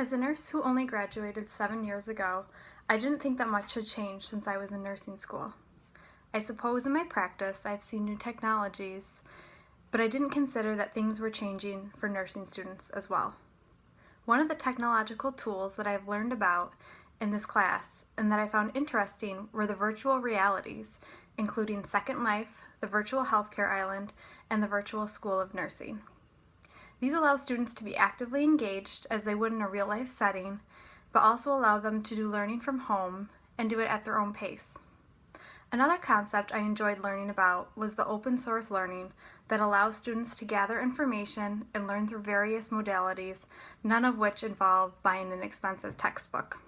As a nurse who only graduated 7 years ago, I didn't think that much had changed since I was in nursing school. I suppose in my practice I've seen new technologies, but I didn't consider that things were changing for nursing students as well. One of the technological tools that I've learned about in this class and that I found interesting were the virtual realities, including Second Life, the Virtual Healthcare Island, and the Virtual School of Nursing. These allow students to be actively engaged as they would in a real-life setting, but also allow them to do learning from home and do it at their own pace. Another concept I enjoyed learning about was the open source learning that allows students to gather information and learn through various modalities, none of which involve buying an expensive textbook.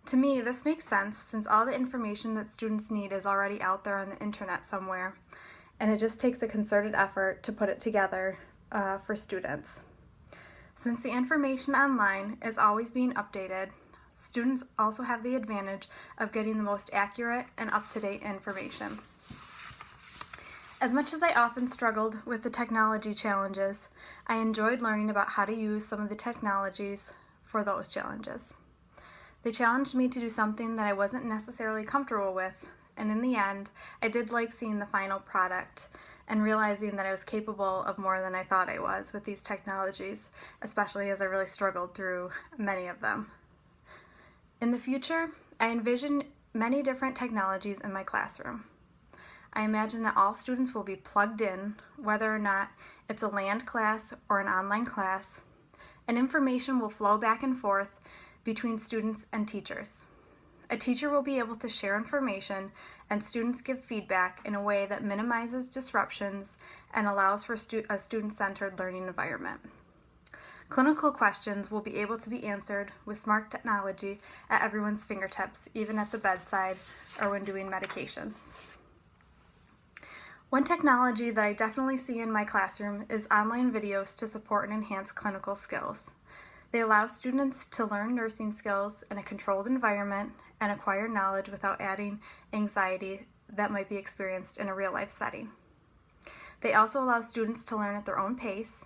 To me, this makes sense since all the information that students need is already out there on the internet somewhere, and it just takes a concerted effort to put it together for students. Since the information online is always being updated, students also have the advantage of getting the most accurate and up-to-date information. As much as I often struggled with the technology challenges, I enjoyed learning about how to use some of the technologies for those challenges. They challenged me to do something that I wasn't necessarily comfortable with, and in the end, I did like seeing the final product and realizing that I was capable of more than I thought I was with these technologies, especially as I really struggled through many of them. In the future, I envision many different technologies in my classroom. I imagine that all students will be plugged in, whether or not it's a land class or an online class, and information will flow back and forth between students and teachers. A teacher will be able to share information and students give feedback in a way that minimizes disruptions and allows for a student-centered learning environment. Clinical questions will be able to be answered with smart technology at everyone's fingertips, even at the bedside or when doing medications. One technology that I definitely see in my classroom is online videos to support and enhance clinical skills. They allow students to learn nursing skills in a controlled environment and acquire knowledge without adding anxiety that might be experienced in a real-life setting. They also allow students to learn at their own pace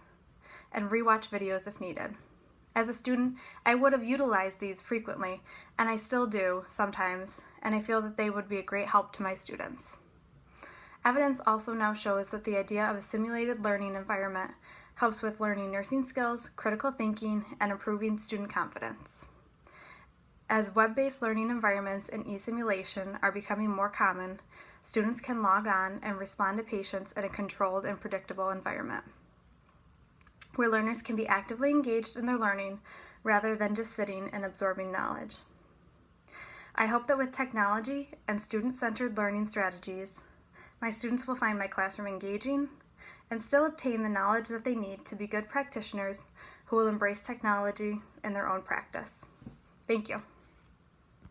and rewatch videos if needed. As a student, I would have utilized these frequently, and I still do sometimes, and I feel that they would be a great help to my students. Evidence also now shows that the idea of a simulated learning environment helps with learning nursing skills, critical thinking, and improving student confidence. As web-based learning environments and e-simulation are becoming more common, students can log on and respond to patients in a controlled and predictable environment, where learners can be actively engaged in their learning rather than just sitting and absorbing knowledge. I hope that with technology and student-centered learning strategies, my students will find my classroom engaging and still obtain the knowledge that they need to be good practitioners who will embrace technology in their own practice. Thank you.